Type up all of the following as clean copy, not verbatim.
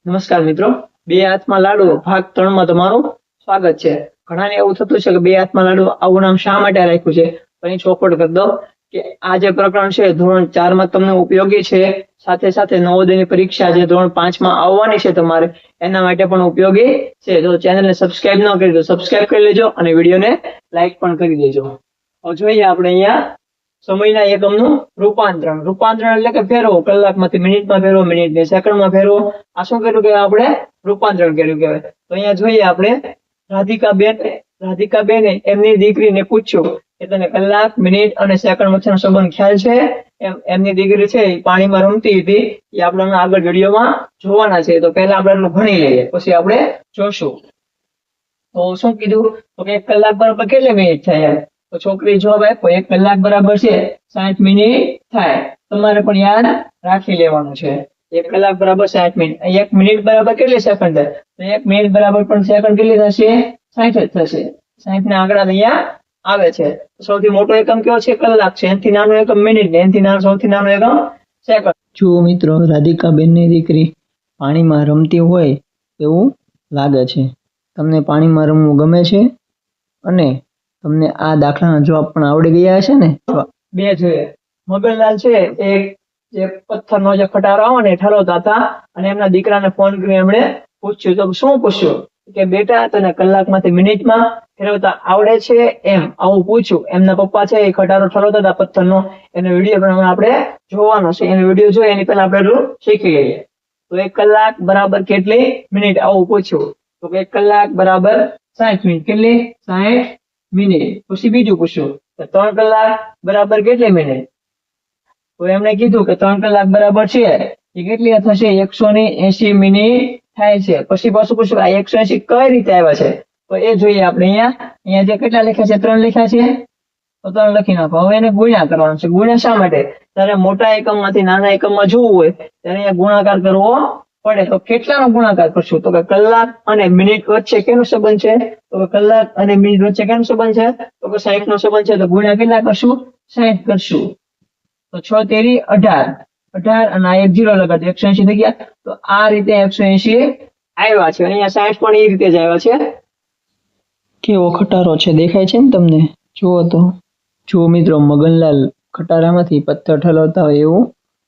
નમસ્કાર મિત્રો, બે હાથમાં લાડુ ભાગ 3 માં તમારું સ્વાગત છે. ઘણાને એવું થતું છે કે બે હાથમાં લાડુ આવું નામ શા માટે રાખ્યું છે, પણ ચોખવટ કરી દો કે આ જે પ્રકરણ છે ધોરણ 4 માં તમને ઉપયોગી છે, સાથે સાથે નવોદયની પરીક્ષા જે ધોરણ 5 માં આવવાની છે તમારે એના માટે પણ ઉપયોગી છે. જો ચેનલને સબસ્ક્રાઇબ ન કરી તો સબસ્ક્રાઇબ કરી લેજો અને વિડીયોને લાઈક પણ કરી દેજો. હવે જોઈએ આપણે અહીંયા સમયના એકમનું રૂપાંતરણ એટલે કે ફેરવો, કલાકમાંથી મિનિટમાં ફેરવો, મિનિટને સેકન્ડમાં ફેરવો. આ શું કર્યું કે આપણે રૂપાંતરણ કર્યું કહેવાય. તો અહીંયા જોઈએ આપણે રાધિકાબેને એમની દીકરીને પૂછ્યું કે તને કલાક, મિનિટ અને સેકન્ડ વચ્ચેનો સંબંધ ખ્યાલ છે? એમની દીકરી છે એ પાણીમાં રમતી હતી, એ આપણે આગળ વિડીયોમાં જોવાના છે. તો પહેલા આપણે એટલું ભણી લઈએ, પછી આપણે જોશું. તો શું કીધું તો કે 1 કલાક બરાબર કેટલી મિનિટ થાય? તો છોકરી જવાબ આપ્યો 1 કલાક બરાબર છે 60 મિનિટ થાય. તમારે પણ યાદ રાખી લેવાનું છે. 1 કલાક બરાબર 60 મિનિટ. 1 મિનિટ બરાબર કેટલી સેકન્ડ થાય? તો 1 મિનિટ બરાબર પણ સેકન્ડ કેટલી થશે? 60 જ થશે. 60 ના આંકડા અહીંયા આવે છે. સૌથી મોટો એકમ કયો છે? કલાક છે. એનાથી નાનો એકમ મિનિટ ને એનાથી સૌથી નાનો એકમ સેકન્ડ. જો મિત્રો, રાધિકાબેનની દીકરી પાણીમાં રમતી હોય એવું લાગે છે. તમને પાણીમાં રમવું ગમે છે અને તમને આ દાખલાના જવાબ પણ આવડી ગયા હશે ને? બે જોઈએ. મગનલાલ છે એ જે પથ્થરનો જે ખટારો આવે ને ઠાલવતા હતા અને એમના દીકરાને ફોન કરી એમણે પૂછ્યું. તો શું પૂછ્યું કે બેટા તને કલાકમાંથી મિનિટમાં ફેરવતા આવડે છે? એમ આવું પૂછ્યું. એમના પપ્પા છે એ ખટારો ઠાલવતા હતા પથ્થરનો, એનો વિડીયો પણ આપણે જોવાનો છે. એનો વિડીયો જોઈએ એની પહેલા આપણે એટલું શીખી લઈએ. તો 1 કલાક બરાબર કેટલી મિનિટ? આવું પૂછ્યું. તો 1 કલાક બરાબર 60 મિનિટ. કેટલી? 60 મિનિટ. પછી બીજું પૂછ્યું 3 કલાક બરાબર કેટલી મિનિટ? તો એમણે કીધું કે 3 કલાક બરાબર છે એ કેટલી થશે? 180 મિનિટ થાય છે. પછી પાછું પૂછ્યું આ 180 કઈ રીતે આવ્યા છે? તો એ જોઈએ આપણે. અહીંયા જે કેટલા લખ્યા છે? 3 લખ્યા છે, તો 3 લખી નાખો. હવે એને ગુણ્યા કરવાનું છે. ગુણ્યા શા માટે? ત્યારે મોટા એકમમાંથી નાના એકમમાં જોવું હોય ત્યારે અહીંયા ગુણાકાર કરવો પડે. તો કેટલાનો ગુણાકાર કરશું? તો કે કલાક અને મિનિટ વચ્ચે કેનો સંબંધ છે? તો કે કલાક અને મિનિટ વચ્ચે કેનો સંબંધ છે? તો કે 60 નો સંબંધ છે. તો ગુણ્યા કેટલા કરશું? 60 કરશું. તો 6 તેરી 18 અને આ 1 0 લગાડ 180 થઈ ગયા. તો આ રીતે 180 આવ્યા છે. અહીંયા 60 પણ એ રીતે જ આવ્યા છે. કેવો ખટારો છે દેખાય છે ને તમને? જુઓ તો. જો મિત્રો, મગનલાલ ખટારામાંથી પથ્થર ઠલવતા હોય એવું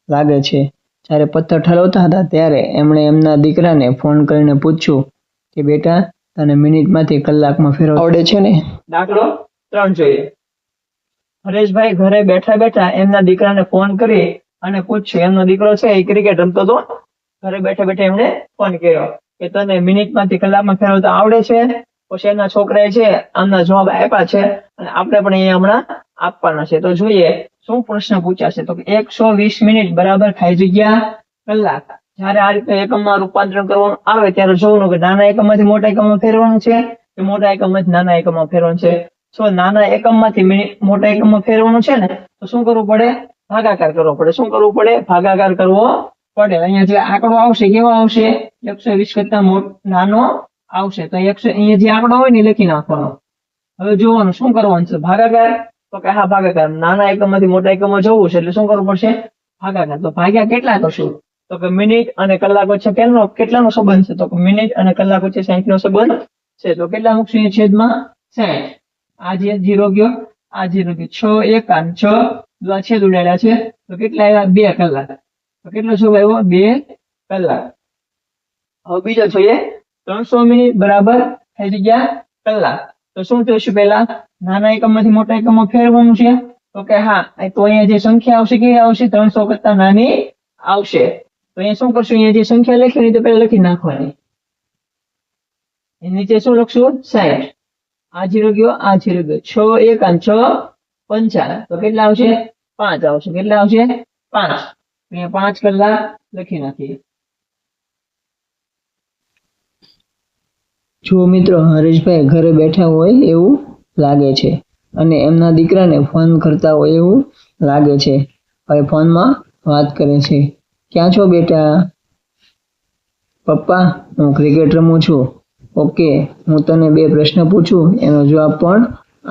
લાગે છે. જ્યારે પથ્થર ઠલવતા હતા ત્યારે એમણે એમના દીકરાને ફોન કરીને પૂછ્યું કે બેટા તને મિનિટમાંથી કલાકમાં ફેરવતા આવડે છે ને? દાખલો 3 જોઈએ. હરેશભાઈ ઘરે બેઠા બેઠા એમના દીકરાને ફોન કરી અને પૂછ્યું. એમનો દીકરો છે એ ક્રિકેટ રમતો હતો. ઘરે બેઠા બેઠા એમણે ફોન કર્યો કે તને મિનિટમાંથી કલાકમાં ફેરવતા આવડે છે? પછી એના છોકરાએ છે આમના જવાબ આપ્યા છે અને આપણે પણ અહીંયા હમણાં આપવાના છે. તો જોઈએ શું પ્રશ્ન પૂછાશે. તો 120 મિનિટ બરાબર ખાઈ જગ્યા કલાક. જયારે આ રીતે એકમમાં રૂપાંતરણ કરવાનું આવે ત્યારે જોવાનું કે નાના એકમમાંથી મોટા એકમમાં ફેરવાનું છે કે મોટા એકમમાંથી નાના એકમમાં ફેરવાનું છે. નાના એકમમાંથી મોટા એકમમાં ફેરવાનું છે ને તો શું કરવું પડે? ભાગાકાર કરવો પડે. શું કરવું પડે? ભાગાકાર કરવો પડે. અહીંયા જે આંકડો આવશે કેવો આવશે? 120 કરતા નાનો આવશે. તો અહીંયા જે આંકડો હોય ને લખી નાખવાનો. હવે જોવાનું શું કરવાનું છે? ભાગાકાર. તો કે હા ભાગાકાર. નાના એકમમાંથી મોટા એકમમાં જવું છે એટલે શું કરવું પડશે? ભાગાકાર. તો ભાગ્યા કેટલા કરશું? તો કે મિનિટ અને કલાક વચ્ચે કેટલાનો સંબંધ છે? તો કે મિનિટ અને કલાક વચ્ચે 60 નો સંબંધ છે. તો કેટલા મૂકશું? છેદમાં 60. આ જે 0 ગયો, આ 0 ગયો. 6 1 અને 6 આ છેદ ઉડાડ્યા છે. તો કેટલા આવ્યા? 2 કલાક. તો કેટલો જવાબ આવ્યો? 2 કલાક. હવે બીજો જોઈએ. 300 મિનિટ બરાબર થઈ જગ્યા કલાક. તો શું થશે? પહેલા નાના એકમમાંથી મોટા એકમમાં ફેરવવાનું છે. તો કે હા, તો અહીંયા જે સંખ્યા આવશે કેવી આવશે? 300 કરતા નાની આવશે. તો અહીંયા શું કરશું? અહીંયા જે સંખ્યા લખી તો પહેલા લખી નાખવાની. નીચે શું લખશું? 60. આ 0 ગયો, આ 0 ગયો. 6 1 અને 6 5. તો કેટલા આવશે? 5 આવશે. કેટલા આવશે? 5. અહીંયા 5 કલાક લખી નાખીએ. જો મિત્રો, હરેશભાઈ ઘરે બેઠા હોય એવું લાગે છે અને એમના દીકરાને ફોન કરતા હોય એવું લાગે છે. હવે ફોનમાં વાત કરે છે. ક્યાં છો બેટા? પપ્પા, હું ક્રિકેટ રમું છું. ઓકે, હું તને 2 પ્રશ્ન પૂછું એનો જવાબ પણ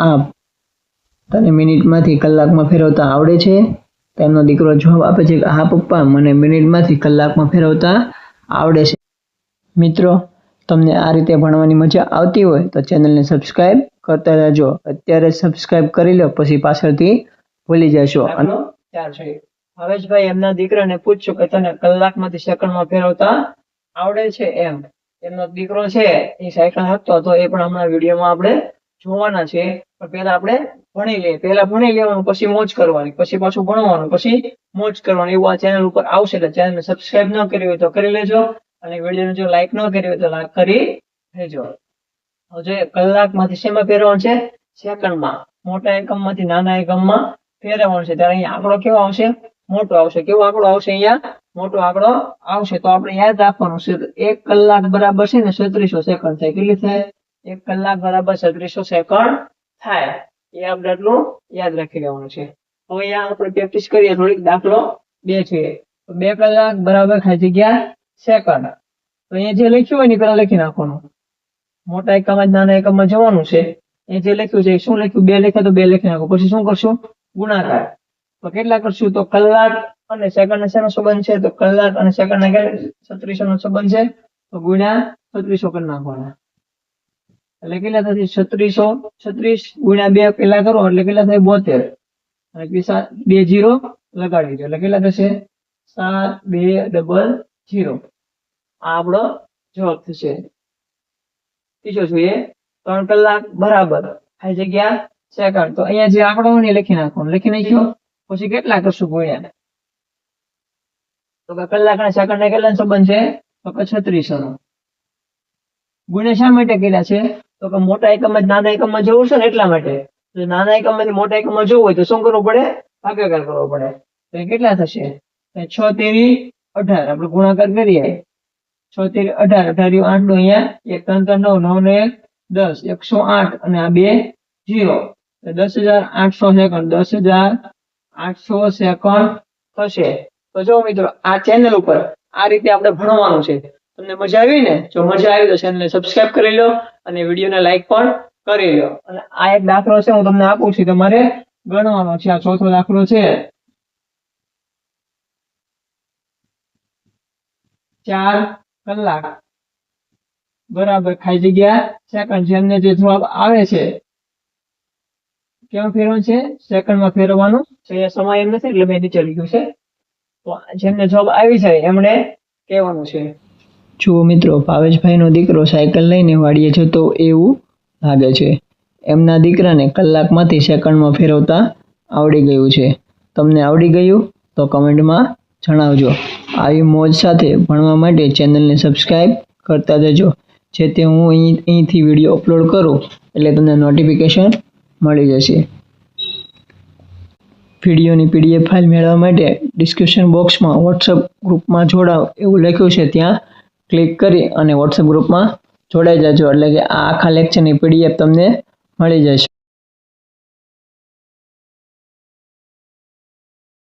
આપ. તને મિનિટમાંથી કલાકમાં ફેરવતા આવડે છે? તેમનો દીકરો જવાબ આપે છે કે હા પપ્પા, મને મિનિટમાંથી કલાકમાં ફેરવતા આવડે છે. મિત્રો, તમને આ રીતે ભણવાની મજા આવતી હોય તો ચેનલને સબસ્ક્રાઇબ કરતા રહેજો. અત્યારે સબસ્ક્રાઇબ કરી લો, પછી પાછળથી ભૂલી જશો. દાખલો 4 છે. ભાવેશભાઈ એમના દીકરાને પૂછ્યું કે તને કલાકમાંથી સેકન્ડમાં ફેરવતા આવડે છે એમ. એમનો દીકરો છે એ સાયકલ હાંકતો હતો, એ પણ હમણાં વિડીયોમાં આપણે જોવાના છે. પણ પહેલા આપણે ભણી લઈએ. પહેલા ભણી લેવાનું, પછી મોજ કરવાની, પછી પાછું ભણવાનું, પછી મોજ કરવાની. એવું આ ચેનલ ઉપર આવશે. એટલે ચેનલને સબસ્ક્રાઇબ ન કરી હોય તો કરી લેજો, અને વિડીયોને જો લાઈક ન કરી હોય તો લાઈક કરી લેજો. હવે કલાકમાંથી શેમાં ફેરવવાનું છે? સેકન્ડમાં. મોટા એકમમાંથી નાના એકમમાં ફેરવવાનું છે. ત્યારે અહીંયા આંકડો કેવો આવશે? મોટો આવશે. કેવો આંકડો આવશે? અહીંયા મોટો આંકડો આવશે. તો આપણે યાદ રાખવાનું છે 1 કલાક બરાબર છે ને 3600 સેકન્ડ થાય. કેટલી થાય? 1 કલાક બરાબર 3600 સેકન્ડ થાય. એ આપણે એટલું યાદ રાખી લેવાનું છે. હવે અહીંયા આપણે પ્રેક્ટિસ કરીએ થોડીક. દાખલો 2 છે. 2 કલાક બરાબર ખાલી જગ્યા સેકન્ડ. તો અહીંયા જે લખ્યું હોય ને પેલા લખી નાખવાનું. મોટા એકમમાં નાના એકમમાં જવાનું છે. એ જે લખ્યું છે શું લખ્યું? 2 લખ્યા તો 2 લખી નાખો. પછી શું કરશું? ગુણાકાર. તો કેટલા કરશું? તો કલાક અને સેકન્ડ શેનો સંબંધ છે? તો કલાક અને સેકન્ડ 3600 નો સંબંધ છે. તો ગુણ્યા 3600 કરી નાખવાના. એટલે કેટલા થશે? 36 ગુણ્યા 2 કેટલા કરો એટલે કેટલા થાય? 72. અને 2 0 લગાડી દો એટલે કેટલા થશે? 7200. આ આપણો જવાબ થશે. ત્રીજો જોઈએ 3 કલાક બરાબર આ જગ્યા સેકન્ડ. તો અહીંયા જે આંકડો હોય ને લખી નાખવાનો. લખી નાખ્યો પછી કેટલા કરશું ગુણ્યા? તો કલાક અને સેકન્ડ ને કેટલા સંબંધ છે? તો 3600 નો. ગુણ્યા શા માટે કર્યા છે? તો કે મોટા એકમમાં નાના એકમમાં જવું છે ને એટલા માટે. તો નાના એકમમાંથી મોટા એકમમાં જવું હોય તો શું કરવું પડે? ભાગાકાર કરવો પડે. તો એ કેટલા થશે? 6 તેરી 18. આપણે ગુણાકાર કરીએ. 6 તેરી 18. 18 8 અહીંયા 1 3 3 9 9 ને 10 108 અને આ 2 0. 10800 સેકન્ડ. 10800 સેકન્ડ થશે. તો જો મિત્રો, આ ચેનલ ઉપર આ રીતે આપણે ભણવાનું છે. તમને મજા આવી ને? જો મજા આવી તો ચેનલને સબસ્ક્રાઇબ કરી લો અને વિડીયોને લાઈક પણ કરી લો. અને આ એક દાખલો છે હું તમને આપું છું, તમારે ગણવાનો છે. આ ચોથો દાખલો છે. 4 કલાક બરાબર ખાલી જગ્યા સેકન્ડ. જેમને જે જવાબ આવે છે કેમ ફેરવવાનું છે? સેકન્ડમાં ફેરવવાનું છે. સમય એમ નથી એટલે મેં નીચે લખ્યું છે. તો જેમને જવાબ આવી જાય એમણે કહેવાનું છે. જુઓ મિત્રો, ભાવેશભાઈનો દીકરો સાયકલ લઈને વાડીએ જતો એવું લાગે છે. એમના દીકરાને કલાકમાંથી સેકન્ડમાં ફેરવતા આવડી ગયું છે. તમને આવડી ગયું તો કમેન્ટમાં જણાવજો. આવી મોજ સાથે ભણવા માટે ચેનલને સબસ્ક્રાઇબ કરતા જજો, જેથી હું અહીંથી વિડીયો અપલોડ કરું એટલે તમને નોટિફિકેશન મળી જશે. વિડીયોની PDF ફાઇલ મેળવવા માટે ડિસ્ક્રિપ્શન બોક્સમાં વોટ્સઅપ ગ્રુપમાં જોડાવ એવું લખ્યું છે. ત્યાં ક્લિક કરી અને વોટ્સઅપ ગ્રુપમાં જોડાઈ જજો. એટલે કે આ આખા લેક્ચરની PDF તમને મળી જશે.